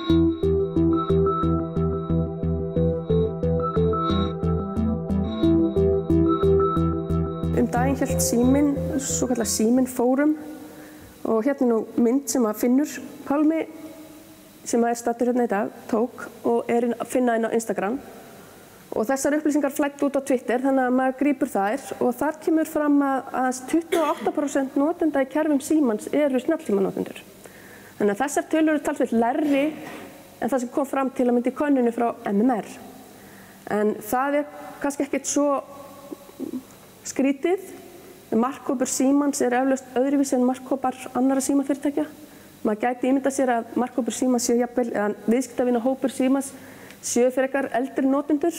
Daginn hélt Síminn, svo kallar Síminn fórum og hérna nú mynd sem að Finnur Pálmi, sem er staddur hérna í dag, tók og er að finna inn á Instagram. Og þessar upplýsingar flæddu út á Twitter, þannig að maður grípur þær og þar kemur fram að 28% notenda í kerfum Símans eru snjallsímanotendur. Þannig að þessar tölur eru talsvert lægri en það sem kom fram til að mynda í könnunni frá MMR. En það er kannski ekkert svo skrítið. Markhópur Símans er eflaust öðruvísi en markhópar annarra símafyrirtækja. Maður gæti ímynda sér að markhópur Símans séu jafnvel, eða viðskiptavinahópur Símans séu frekar eldri notendur.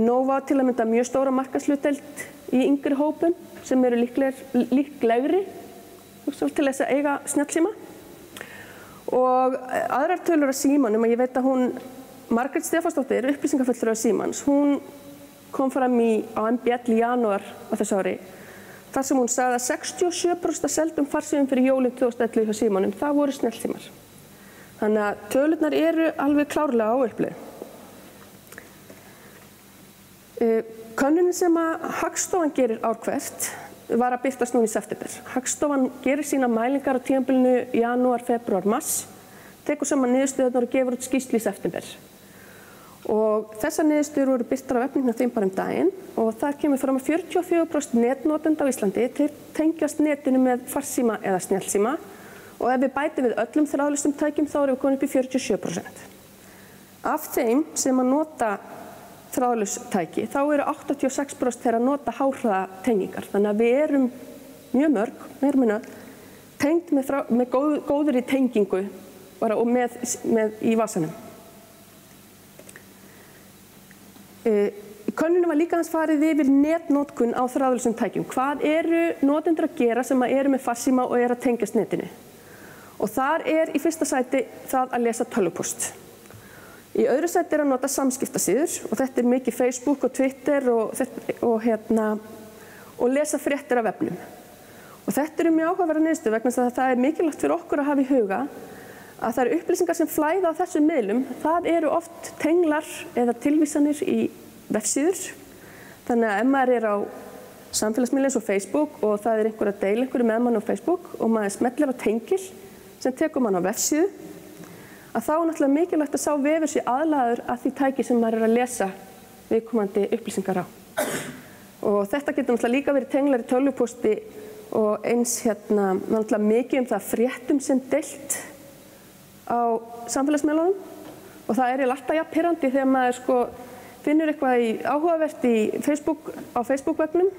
Nova til að mynda mjög stóra markaðshlutdeild í yngri hópum sem eru líklegri til þess að eiga snjallsíma. Og aðrar tölur af Símanum, og ég veit að Margrét Stefánsdóttir, upplýsingafulltrúi Símans, hún kom fram á MBL í janúar á þessu ári, þar sem hún sagði að 67% af seldum farsímum fyrir jólin 2011 hjá Símanum, það voru snjallsímar. Þannig að tölurnar eru alveg klárlega á uppleið. Könnunin sem að Hagstofan gerir ár hvert var að birtast núna í september. Hagstofan gerir sína mælingar á tímabilinu janúar, febrúar, mars, tekur saman niðurstöðurnar og gefur út skýrslu í september. Og þessar niðurstöður voru birtar á vefnum hjá þeim bara daginn og þar kemur fram að 44% netnotenda á Íslandi tengjast netinu með farsíma eða snjallsíma og ef við bætum við öllum þráðlausum tækjum þá erum við komin upp í 47%. Af þeim sem að nota þráðlaus tæki þá eru 86% þeirra að nota háhraðatengingar. Þannig að við erum mjög mörg, meira minna, tengd með góðri tengingu bara og með í vasanum. Í könnunum var líka aðeins farið yfir netnotkun á þráðlausum tækjum. Hvað eru notendur að gera sem eru með farsíma og eru að tengjast netinu? Og þar er í fyrsta sæti það að lesa tölvupóst. Í öðru sæti er að nota samskiptasíður og þetta er mikið Facebook og Twitter og lesa fréttir af vefnum. Og þetta eru mjög áhugaverðar niðurstöður vegna þess að það er mikilvægt fyrir okkur að hafa í huga að það eru upplýsingar sem flæða á þessum miðlum, það eru oft tenglar eða tilvísanir í vefsíður. Þannig að ef maður er á samfélagsmiðli eins og Facebook og það er einhver að deila einhverju með mann á Facebook og maður smellir á tengil sem tekur mann á vefsíðu, að þá er náttúrulega mikilvægt að sá vefur sé aðlagaður að því tæki sem maður er að lesa viðkomandi upplýsingar á. Og þetta getur náttúrulega líka verið tenglar í tölvupósti og eins náttúrulega mikið það fréttum sem deilt á samfélagsmiðlunum og það er alltaf jafn pirrandi þegar maður finnur eitthvað áhugavert á Facebook-vefnum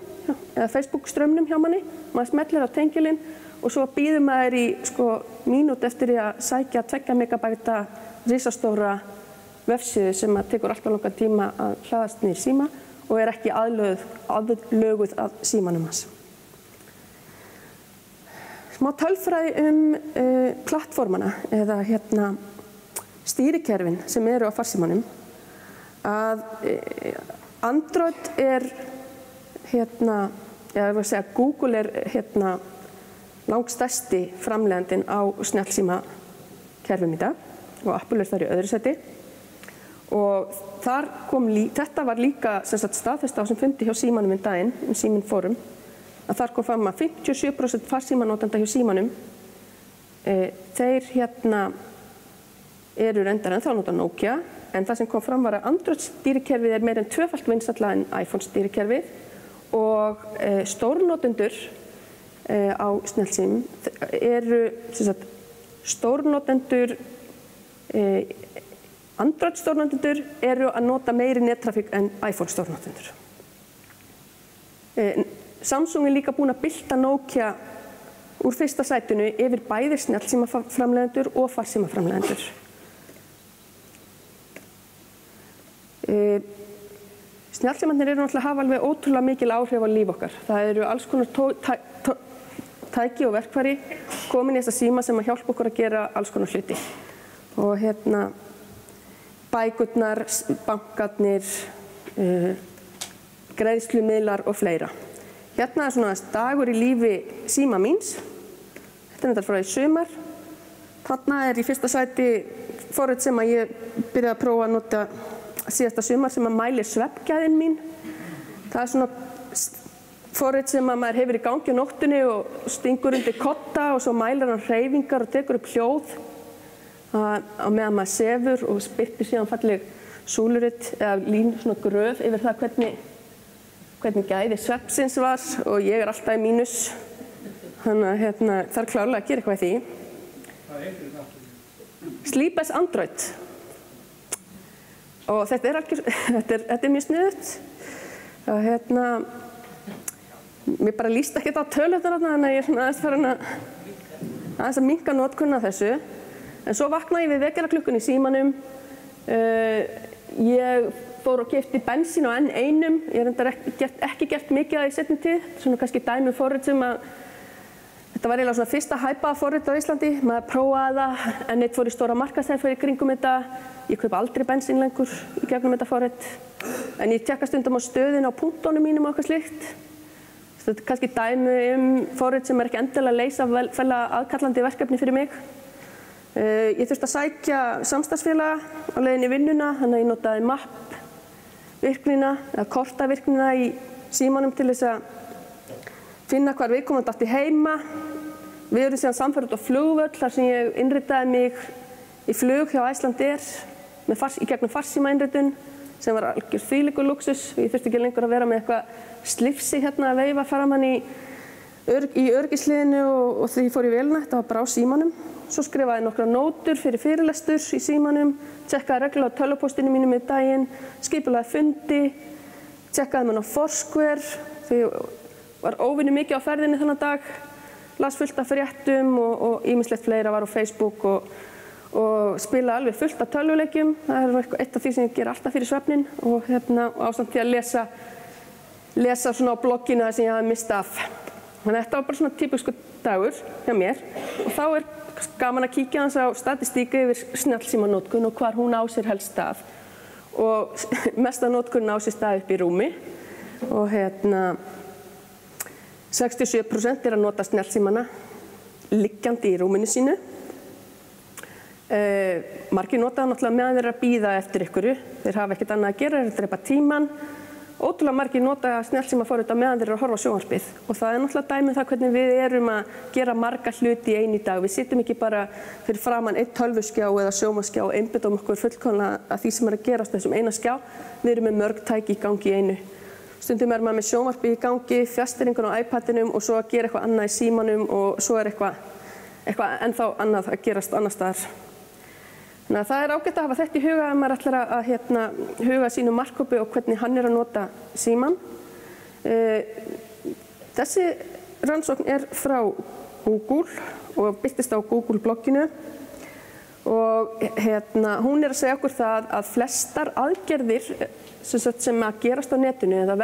eða Facebook-strömmnum hjá manni, maður smellir á tengilinn og svo býður maður í mínútu eftir að sækja 2 megabæta risastóra vefsíðu sem tekur alltaf langan tíma að hlaðast niður síma og er ekki aðlöguð að símanum hans. Smá tölfræði plattformana eða stýrikerfin sem eru á farsímanum. Að Android er Google er langstærsti framleiðandinn á snjallsímakerfum í dag og Apple er þar í öðru sæti. Og þetta var líka staðfest á sem fundi hjá Símanum daginn, Síminn fórum, að þar kom fram að 57% farsímanotenda hjá Símanum, þeir eru reyndar ennþá að nota Nokia, en það sem kom fram var að Android-stýrikerfið er meira en 2-falt vinsælla en iPhone-stýrikerfið og stórnotendur á snjallsímum eru stórnotendur, Android-stórnotendur eru að nota meiri nettrafík en iPhone-stórnotendur. Samsung er líka búin að bylta Nokia úr fyrsta sætinu yfir bæði snjallsímaframleiðendur og farsímaframleiðendur. Snjallsímarnir eru náttúrulega hafa alveg ótrúlega mikil áhrif á líf okkar. Það eru alls konar tæki og verkfæri komin í þessa síma sem að hjálpa okkur að gera alls konar hluti. Og bækurnar, bankarnir, greiðslumiðlar og fleira. Hérna er svona dagur í lífi síma míns. Þetta er þetta frá í sumar. Þarna er í fyrsta sæti forrit sem að ég byrjaði að prófa að nota síðasta sumar sem að mælir svefngæðin mín. Það er svona forrit sem að maður hefur í gangi á nóttunni og stingur undir kodda og svo mælir hann hreyfingar og tekur upp hljóð á meðan maður sefur og birtir síðan falleg súluritt eða svona gröf yfir það hvernig gæði svefnsins var og ég er alltaf í mínus. Þannig að það er klárlega að gera eitthvað í því. Hvað heitir þetta aftur? Sleep as Android. Og þetta er mjög sniðugt. Og mér bara líst ekkert á tölurnar þarna, þannig að ég er svona aðeins farin að minnka notkun af þessu. En svo vaknaði ég við vekjaraklukkunni í símanum. Ég fór og keypti bensín á N1. Ég hef reyndar ekki gert mikið af því í seinni tíð. Svona kannski dæmi forrit sem að þetta var eiginlega svona fyrsta hæpaða forrit á Íslandi. Maður prófaði það, N1 fór í stóra markaðsherferð í kringum þetta. Ég kaupi aldrei bensín lengur í gegnum þetta forrit. En ég tékka stundum á stöðin á punktunum mínum og eitthvað slíkt. Þetta er kannski dæmi forrit sem er ekki endilega að leysa velfæla aðkallandi verkefni fyrir mig. Ég þurfti að sækja samstarfsfélaga á leiðinni í vinnuna, þannig að ég notaði mapp-virknina eða kortavirknina í símanum til þess að finna hvar viðkomandi átti heima. Við erum síðan samferð út á flugvöll þar sem ég innritaði mig í flug hjá Icelandair í gegnum farsímainritun sem var algjör þvílíkur lúxus. Ég þurfti ekki lengur að vera með eitthvað slifsi hérna að veifa framan í öryggisliðinu og því ég fór í vélina, þetta var bara á símanum. Svo skrifaði nokkra nótur fyrir fyrirlestur í símanum, tjekkaði reglulega á tölvupóstinu mínum í daginn, skipulaði fundi, tjekkaði mann á Foursquare, því ég var óvinni mikið á ferðinni þennan dag, las fullt af fréttum og ýmislegt fleira var á Facebook og spilaði alveg fullt af tölvuleikjum. Það er eitt af því sem ég ger alltaf fyrir svefnin og ásamt því að lesa svona á blogginu það sem ég hafði mist af. Þannig að þetta var bara svona típiskur dagur hjá mér og þá er gaman að kíkja hans á statistíku yfir snjallsímanotkun og hvar hún á sér helst stað. Og mesta notkunin á sér stað upp í rúmi og 67% er að nota snjallsímana liggjandi í rúminu sínu. Margir nota það náttúrulega meðan þeir eru að bíða eftir ykkur. Þeir hafa ekkert annað að gera, þeir drepa tímann. Ótrúlega margir nota snjallsímaforrit á meðan þeir eru að horfa á sjónvarpið og það er náttúrulega dæmi það hvernig við erum að gera marga hluti í einu dag. Við sitjum ekki bara fyrir framan einn tölvuskjá eða sjónvarpsskjá og einbeitum okkur fullkomlega að því sem er að gerast þessum eina skjá. Við erum með mörg tæki í gangi í einu. Stundum er maður með sjónvarpið í gangi, fjarstýringun á iPadinum og svo að gera eitthvað annað í símanum og svo er eitthvað ennþá annað að gerast annars staðar. Þannig að það er ágætt að hafa þetta í huga ef maður ætlar að huga sínu markhópi og hvernig hann er að nota símann. Þessi rannsókn er frá Google og birtist á Google-blogginu og hún er að segja okkur það að flestar aðgerðir sem að gerast á netinu eða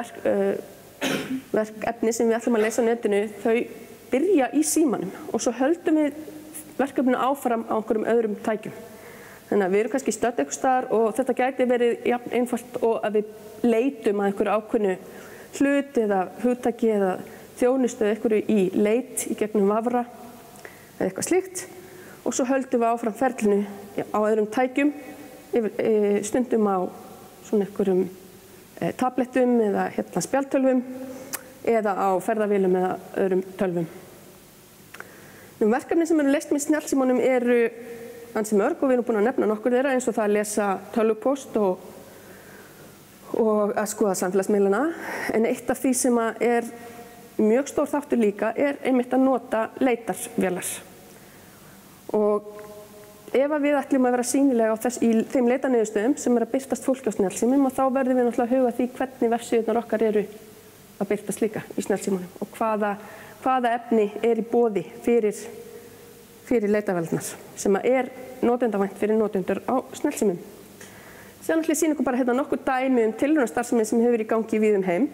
verkefni sem við ætlum að leysa á netinu, þau byrja í símanum og svo höldum við verkefninu áfram á einhverjum öðrum tækjum. Þannig að við erum kannski stödd einhvers staðar og þetta gæti verið jafn einfalt og að við leitum að einhverju ákveðnu hlut eða hugtaki eða þjónustu eða einhverju í leit í gegnum vafra eða eitthvað slíkt og svo höldum við áfram ferlinu á öðrum tækjum, stundum á svona einhverjum tablettum eða spjaldtölvum eða á ferðavélum eða öðrum tölvum. Verkefni sem eru leyst með snjallsímanum eru ansi mörg og við erum búin að nefna nokkur þeirra eins og það að lesa tölvupóst og að skoða samfélagsmiðlana. En eitt af því sem er mjög stór þáttur líka er einmitt að nota leitarvélar. Og ef við ætlum að vera sýnilega í þeim leitarniðurstöðum sem er að birtast fólki á snjallsímum og þá verðum við náttúrulega að huga því hvernig vefsíðurnar okkar eru að birtast líka í snjallsímunum og hvaða efni er í boði fyrir leitarvélarnar sem er notendavænt fyrir notendur á snjallsímum. Síðan ætlum ég að sýna ykkur bara nokkur dæmi tilraunastarfsemi sem hefur í gangi víðum heim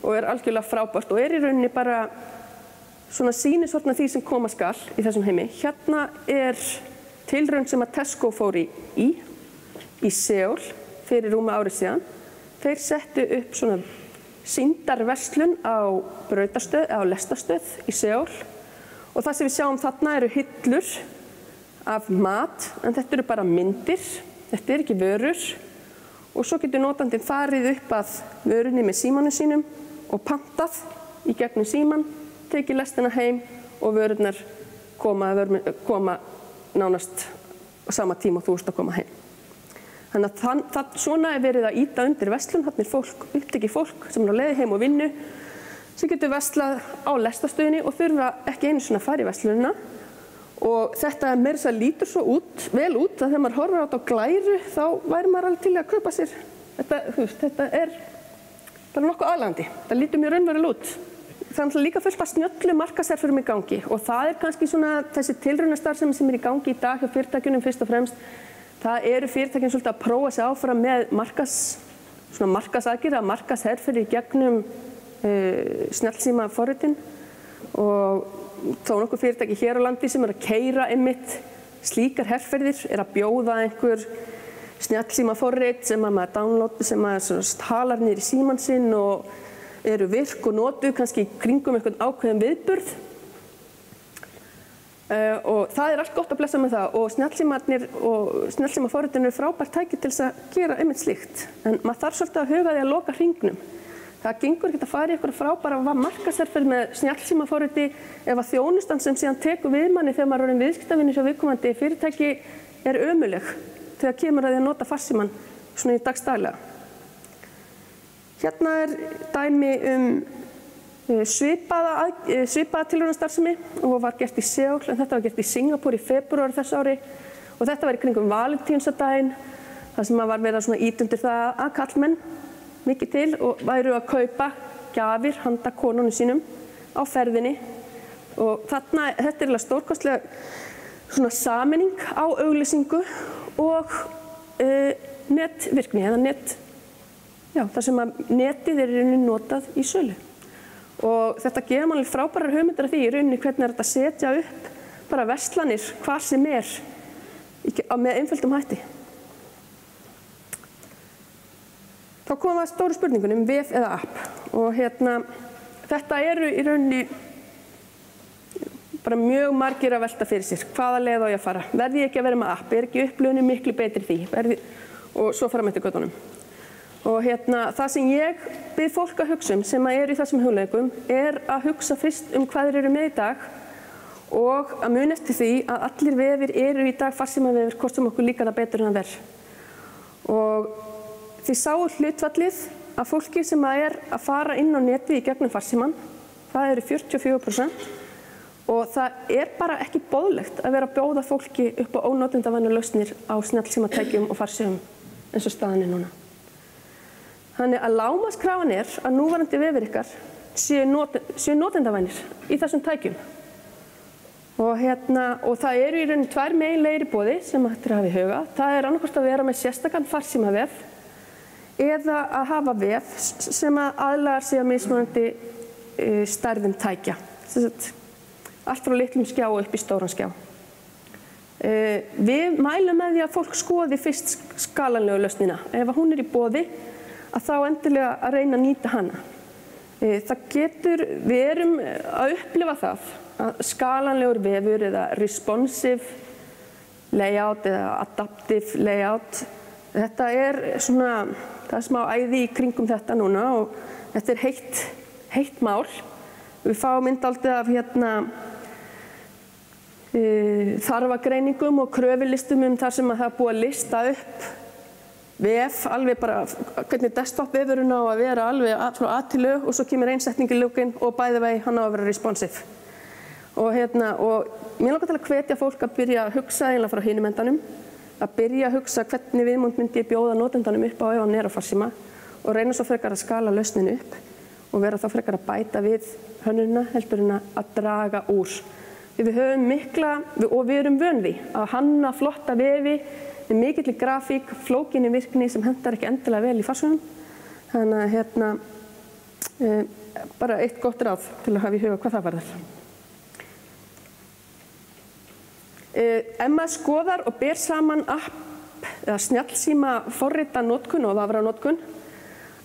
og er algjörlega frábært og er í rauninni bara svona sýnishorn af því sem koma skal í þessum heimi. Hérna er tilraun sem að Tesco fór í Seúl fyrir rúma árið síðan. Þeir settu upp svona sýndarverslun á brautarstöð, á lestarstöð í Seúl og það sem við sjáum þarna eru hillur af mat, en þetta eru bara myndir, þetta ekki vörur og svo getur notandinn farið upp að vörunni með símanum sínum og pantað í gegnum síman, tekið lestina heim og vörurnar koma nánast á sama tíma og þú ert að koma heim. Þannig að svona verið að ýta undir verslun, þarna upptekið fólk sem á leiði heim og vinnu sem getur verslað á lestastöðinni og þurfa ekki einu svona að fara í verslunina. Og þetta meira þess að lítur svo vel út að þegar maður horfir á þetta á glæru þá væri maður alveg til að kaupa sér. Þetta er bara nokkuð aðlaðandi. Það lítur mjög raunverulega út. Það er líka fullt af snjöllu markaðsherferðum í gangi og það er kannski svona þessi tilraunastarfsemi sem í gangi í dag hjá fyrirtækjunum fyrst og fremst. Það eru fyrirtækin svolítið að prófa sig áfram með markaðsaðgerða, markaðsherferð í gegnum snjallsímaforritin og þó nokkuð fyrirtæki hér á landi sem að keyra einmitt slíkar herferðir, að bjóða einhver snjallsímaforrit sem að maður downloadi, sem maður talar niður í símann sinn og eru virk og notuð kannski kringum einhvern ákveðin viðburð. Og það er allt gott að blessa með það og snjallsímarnir og snjallsímaforritin eru frábært tæki til þess að gera einmitt slíkt. En maður þarf svolítið að huga því að loka hringnum. Það gengur ekkert að fara í eitthvað frábæra markaðsherferð með snjallsímaforriti ef að þjónustan sem síðan tekur við manni þegar maður er orðinn viðskiptavinur hjá viðkomandi fyrirtæki er ömurleg þegar kemur að því að nota farsímann svona í dagsdaglega. Hérna er dæmi svipaða tilraunastarfsemi og var gert í Seúl, en þetta var gert í Singapúr í febrúar þessu ári og þetta var í kringum Valentínusardaginn þar sem var verið að ýta undir það að karlmenn mikið til og væru að kaupa gjafir handa konunum sínum á ferðinni og þetta er stórkostlega sameining á auglýsingu og netvirkni eða þar sem að netið er í rauninni notað í sölu. Og þetta gefur manni frábærar hugmyndir af því í rauninni hvernig er þetta að setja upp bara verslanir hvar sem er með einföldum hætti. Þá komum við að stóru spurningunum vef eða app og þetta eru í rauninni bara mjög margir að velta fyrir sér. Hvaða leið á ég að fara? Verði ég ekki að vera með app? Er ekki upplifunin miklu betri því? Og svo fara með til göttunum. Og það sem ég bið fólk að hugsa sem eru í þessum hugleikum er að hugsa fyrst hvað þeir eru með í dag og að muna eftir því að allir vefir eru í dag farsímavefir hvort sem okkur líkar það betur en að vera. Og þið sáu hlutfallið að fólki sem er að fara inn á netið í gegnum farsímann, það eru 44% og það er bara ekki boðlegt að vera að bjóða fólki upp á ónotendavænar lausnir á snjallsímatækjum og farsímum eins og staðan er núna. Þannig að lágmarkskrafan er að núverandi vefir ykkar séu notendavænir í þessum tækjum. Og það eru í rauninni tvær meginlegir í boði sem hægt er að hafa í huga. Það er annaðhvort að vera með sérstakan farsímavef eða að hafa vef sem aðlagar sig að mismunandi stærðum tækja. Allt frá litlum skjá upp í stóran skjá. Við mælum með því að fólk skoði fyrst skalanlegu lausnina. Ef hún er í boði, að þá endilega að reyna að nýta hana. Við erum að upplifa það að skalanlegur vefur eða responsive layout eða adaptive layout, þetta er svona, það er smá æði í kringum þetta núna og þetta er heitt mál. Við fáum dálítið af þarfagreiningum og kröfulistum þar sem að það er búið að lista upp vef, alveg bara hvernig desktop-vefurinn á að vera alveg frá A til Ö og svo kemur einsetning í lúkinn og bæði vegi hann á að vera responsive. Og mér langar til að hvetja fólk að byrja að hugsa eiginlega frá hinum endanum, að byrja að hugsa hvernig viðmót myndi ég bjóða notendanum upp á ef hann er á farsíma og reyna svo frekar að skala lausninu upp og vera þá frekar að bæta við hönnunina heldur en að draga úr. Við höfum mikla, og við erum vön því að hanna flotta vefi með mikilli grafík, flókinni virkni sem hentar ekki endilega vel í farsímum. Þannig að bara eitt gott ráð til að hafa í huga hvað það varðar. Ef maður skoðar og ber saman app eða snjallsímaforrita notkun og vafranotkun,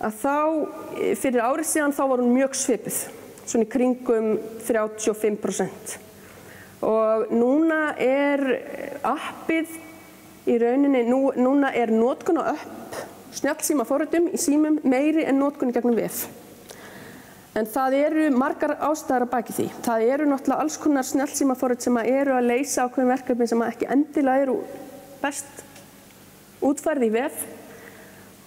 að þá fyrir árið síðan þá var hún mjög svipuð, svona í kringum 35%. Og núna appið í rauninni, núna notkun á snjallsímaforritum í símum meiri en notkun í gegnum vef. En það eru margar ástæður að baki því. Það eru náttúrulega alls konar snjallsímaforrit sem eru að leysa ákveðin verkefni sem ekki endilega eru best útfærð í vef.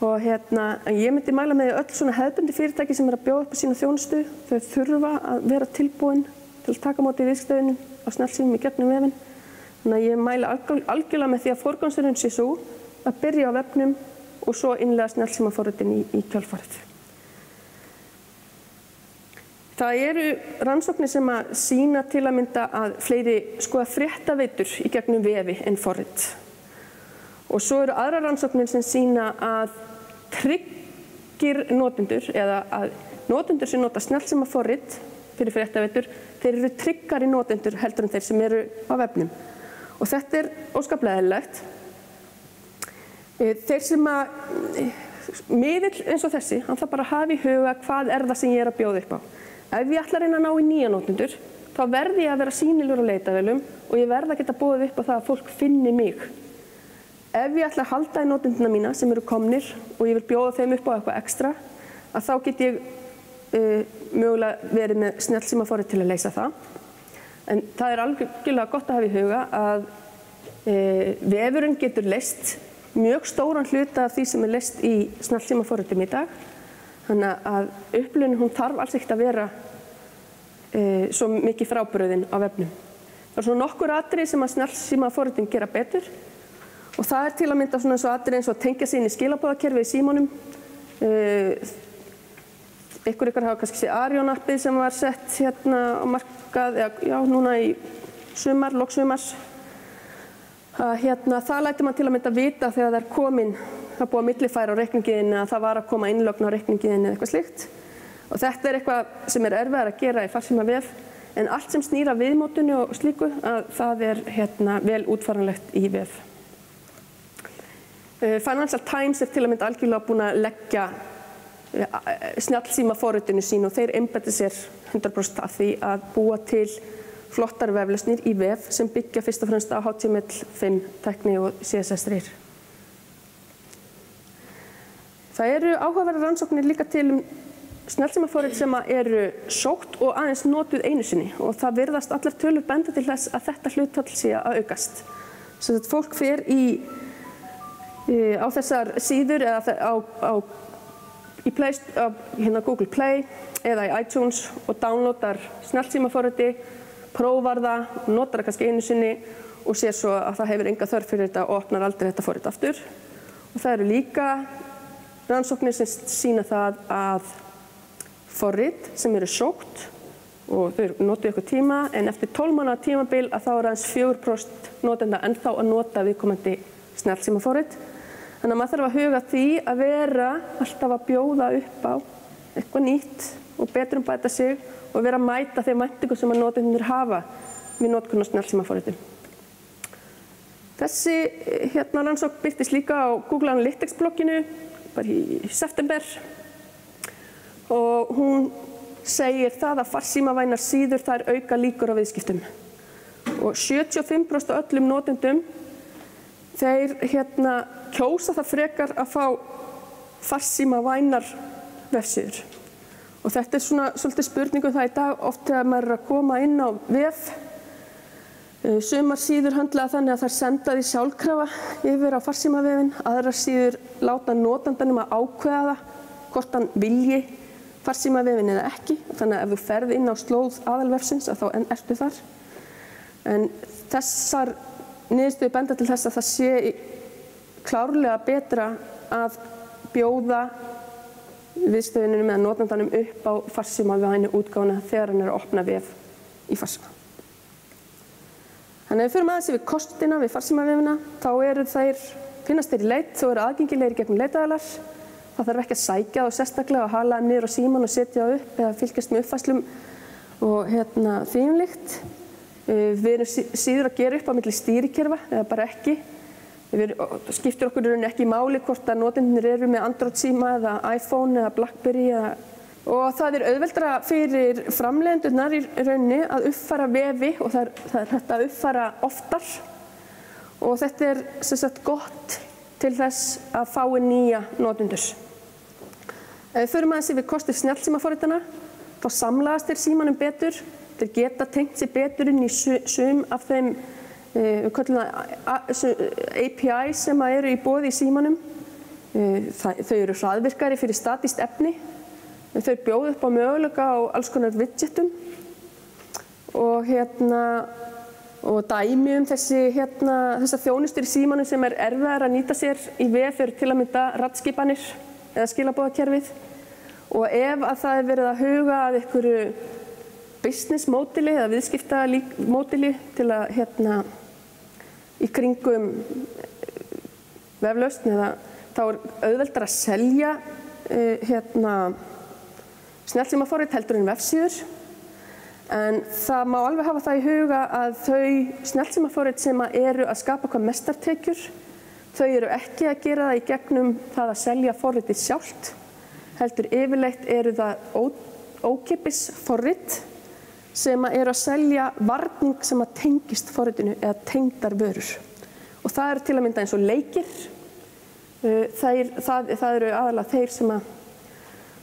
Og ég myndi mæla með öll svona hefðbundi fyrirtæki sem að bjóða upp á sína þjónustu. Þau þurfa að vera tilbúin til að taka á móti viðskiptavinum á snjallsímum í gegnum vefinn. Þannig að ég mæla algjörlega með því að forgangsröðun sé sú að byrja á vefnum og svo innlega snjallsímaforritin í kjölfarið. Það eru rannsóknir sem að sýna til að mynda að fleiri skoða fréttaveitur í gegnum vefi en forrit. Og svo eru aðrar rannsóknir sem sýna að tryggir notendur eða að notendur sem nota snjallsímaforrit fyrir fréttaveitur, þeir eru tryggari notendur heldur en þeir sem eru á vefnum. Og þetta óskaplega eðlilegt. Þeir sem að miðill eins og þessi, hann þarf bara að hafa í huga hvað það sem ég að bjóða upp á. Ef ég ætla að reyna að ná í nýja notendur, þá verð ég að vera sýnilegur á leitavélum og ég verð að geta boðið upp á það að fólk finni mig. Ef ég ætla að halda í notendurna mína sem eru komnir og ég vil bjóða þeim upp á eitthvað ekstra, að þá get ég mögulega verið með snjallsímaforrit til að leysa það. En það algjörlega gott að hafa í huga að vefurinn getur leyst mjög stóran hluta af því sem leyst í snjallsímaforritum í dag. Þannig að upplifunin hún þarf alls ekkert að vera svo mikið frábrugðin á vefnum. Það er svona nokkur atriði sem að snjallsímaforritin gera betur og það til að mynda svona eins og atriði eins og að tengja sig inn í skilaboðakerfið í símanum. Ykkar hafa kannski séð Arion appið sem var sett á markað, núna í sumar, lok sumars. Það lætur maður til að mynda vita þegar það er komin, það búið að millifæra á reikningiðinni að það var að koma innlögn á reikningiðinni eða eitthvað slíkt. Og þetta eitthvað sem erfiðar að gera í farsímavef, en allt sem snýr að viðmótinu og slíku, að það vel útfæranlegt í vef. Financial Times til að mynda algjörlega búin að leggja snjallsímaforritinu sín og þeir einbeita sér 100% af því að búa til flottar veflausnir í vef sem byggja fyrst og fremst á HTML5 tækni og CSS3. Það eru áhugaverðar rannsóknir líka til snjallsímaforrit sem eru sótt og aðeins notuð einu sinni og það virðast allar tölur benda til þess að þetta hlutfall sé að aukast. Svo að fólk fer á þessar síður eða í Google Play eða í iTunes og downloadar snjallsímaforriti, prófar það, notar það kannski einu sinni og sér svo að það hefur enga þörf fyrir þetta og opnar aldrei þetta forrit aftur. Og það eru líka rannsóknir sem sýna það að forrit sem eru sótt og þau notuðu eitthvað tíma en eftir 12 mánaða tímabil að þá aðeins 4% notenda ennþá að nota viðkomandi snjallsímaforrit. Þannig að maður þarf að huga því að vera alltaf að bjóða upp á eitthvað nýtt og betur bæta sig og vera að mæta þeim væntingum sem að notendur hafa við notkun á snjallsímaforritum. Þessi rannsókn birtist líka á Google Analytics blogginu bara í september og hún segir það að farsímavænar síður þær auka líkur á viðskiptum. Og 75% af öllum notendum þeir kjósa það frekar að fá farsímavænar vefsíður. Og þetta er svona svolítið spurningu það í dag oft þegar maður að koma inn á vef. Sumar síður höndla þannig að þær senda því sjálfkrafa yfir á farsímavefinn, aðrar síður láta notandanum að ákveða það hvort hann vilji farsímavefinn eða ekki. Þannig að ef þú ferð inn á slóð aðalvefsins þá ertu þar. En þessar niðurstöður benda til þess að það sé klárlega betra að bjóða viðstöðunum eða notandanum upp á farsímavænu útgáfuna þegar hann að opna vef í farsíma. Þannig að við förum aðeins yfir kostina við farsímavefina, þá finnast þeir í leit, þó eru aðgengilegir gegnum leitaðalar. Það þarf ekki að sækja þá sérstaklega og hala þeim niður á síman og setja það upp eða fylgjast með uppfærslum og því líkt. Við erum síður að gera upp á milli stýrikerfa eða bara ekki. Það skiptir okkur ekki máli hvort að notendurnir eru með Android síma eða iPhone eða Blackberry eða Og það auðveldara fyrir framleiðendurnar í rauninni að uppfæra vefi og það er hægt að uppfæra oftar. Og þetta sem sagt gott til þess að fá nýja notendur. Ef við förum aðeins yfir kostir snjallsímaforritana, þá samlagast þeir símanum betur. Þeir geta tengt sig betur inn í sum af þeim API sem eru í boði í símanum. Þau eru hraðvirkari fyrir statískt efni. Þau bjóða upp á möguleika á alls konar widgetum og dæmi þessa þjónustur í símanum sem erfiðar að nýta sér í vef fyrir til að mynda raddskipanir eða skilaboðakerfið. Og ef að það verið að huga að einhverju business módeli eða viðskiptamódeli til að í kringum veflausn þá auðveldara að selja snjallsímaforrit heldur en vefsíður, en það má alveg hafa það í huga að þau snjallsímaforrit sem eru að skapa hvað mestar tekjur, þau eru ekki að gera það í gegnum það að selja forritið sjálft, heldur yfirleitt eru það ókeypis forrit sem eru að selja varning sem að tengist forritinu eða tengdar vörur. Og það eru til að mynda eins og leikir, það eru aðalega þeir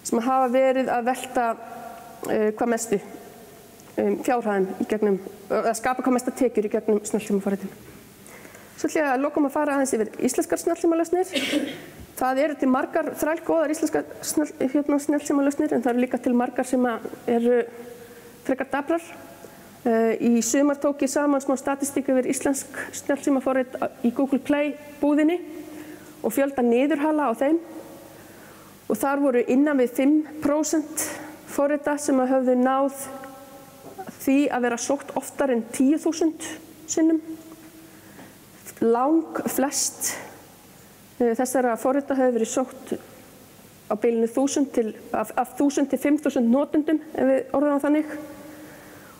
sem hafa verið að velta hvað mestu fjárhæðum í gegnum, að skapa hvað mestar tekjur í gegnum snjallsímaforritin. Svo ætla ég að lokum að fara aðeins yfir íslenskar snjallsímalausnir. Það eru til margar þrælgóðar íslenskar snjallsímalausnir, en það eru líka til margar sem eru frekar daprar. Í sumar tók ég saman smá statistík yfir íslensk snjallsímaforrit í Google Play búðinni og fjölda niðurhala á þeim. Og þar voru innan við 5% forrita sem höfðu náð því að vera sótt oftar en 10.000 sinnum. Flest þessara forrita höfðu verið sótt á bilinu 1000 til 5.000 notendum, ef við orðum það þannig.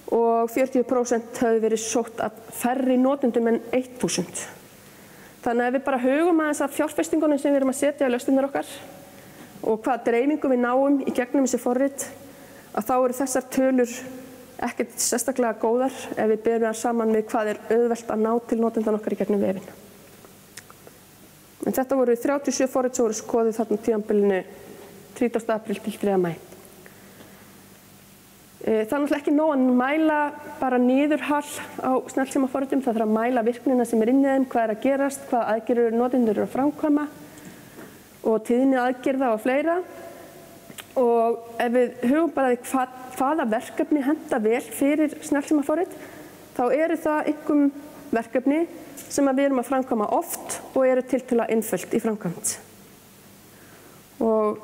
Og 40% höfðu verið sótt af færri notendum en 1.000. Þannig að ef við bara hugum aðeins af fjárfestingunum sem við erum að setja á lausnirnar okkar, og hvaða dreifingu við náum í gegnum þessi forrit, að þá eru þessar tölur ekkert sérstaklega góðar ef við berum það saman við hvað auðvelt að ná til notendan okkar í gegnum vefinn. En þetta voru 37 forrit sem voru skoðuð þarna tímabilinu 30. apríl til 3. maí. Það er náttúrulega ekki nóg að mæla bara niðurhal á snjallsímaforritum, það þarf að mæla virknina sem inn í þeim, hvað að gerast, hvaða aðgerðir notendur eru að framkvæma og tíðni aðgerða og fleira. Og ef við hugum bara hvaða verkefni henta vel fyrir snjallsímaforrit, þá eru það einhverjum verkefni sem við erum að framkvæma oft og eru tiltölulega einföld í framkvæmd. Og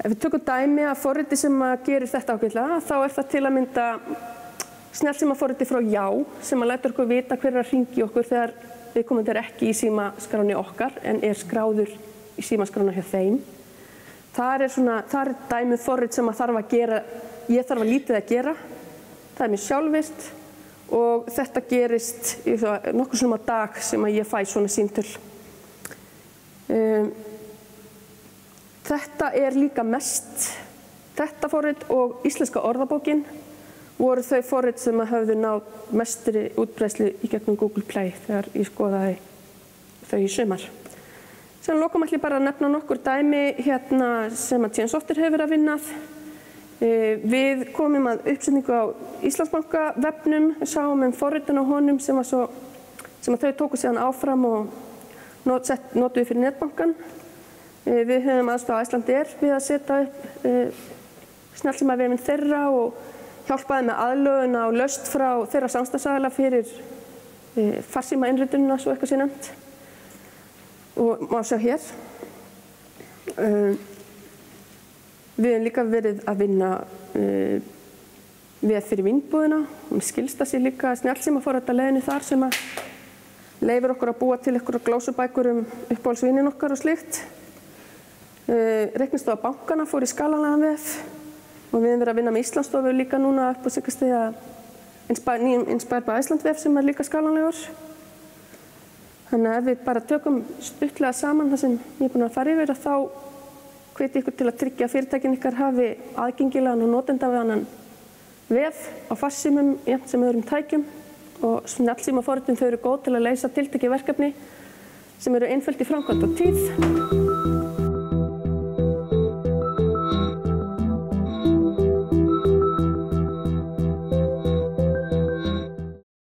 ef við tökum dæmi af forriti sem gerir þetta ágætlega, þá er það til að mynda snjallsímaforriti frá Já, sem lætur okkur vita hver að hringi okkur þegar viðkomandi ekki í símaskráni okkar en skráður í símaskrána hjá þeim. Það er dæmi forrit sem ég þarf að lítið að gera. Það er mér sjálfvirkt og þetta gerist nokkur sinnum á dag sem ég fæ svona símtöl. Þetta er líka mest, þetta forrit og íslenska orðabókin voru þau forrit sem höfðu náð mestri útbreiðslu í gegnum Google Play þegar ég skoðaði þau í sumar. Sem lokum ætla ég bara að nefna nokkur dæmi sem að TNSoftware hefur verið að vinnað. Við komum að uppsetningu á Íslandsbanka vefnum, við sáum forritin á honum sem þau tóku síðan áfram og notuðu fyrir netbankan. Við höfum aðstoð Icelandair við að setja upp snjallsímavefinn þeirra og hjálpaði með aðlögun á lausn frá þeirra samstarfsaðila fyrir farsímainritunina, svo eitthvað sé nefnt. Og má sjá hér. Við höfum líka verið að vinna við fyrir Vínbúðina og skilst það sér líka snjallsímaforrit að leiðinni þar sem leyfir okkur að búa til einhverjar glósubækur uppáhaldsvínin okkar og slíkt. Reiknistofa bankana fór í skalanlegan vef og við höfum verið að vinna með Íslandsstofu líka núna upp á síðkastið Inspired by Iceland vef sem líka skalanlegur. Þannig að ef við bara tökum stuttlega saman það sem ég er búin að fara yfir, þá hvet ykkur til að tryggja að fyrirtækin ykkar hafi aðgengilegan og notendavænan vef á farsímum jafnt sem öðrum tækjum og snjallsímaforritin þau eru góð til að leysa tiltekið verkefni sem eru einföld í framkvæmd og tíð.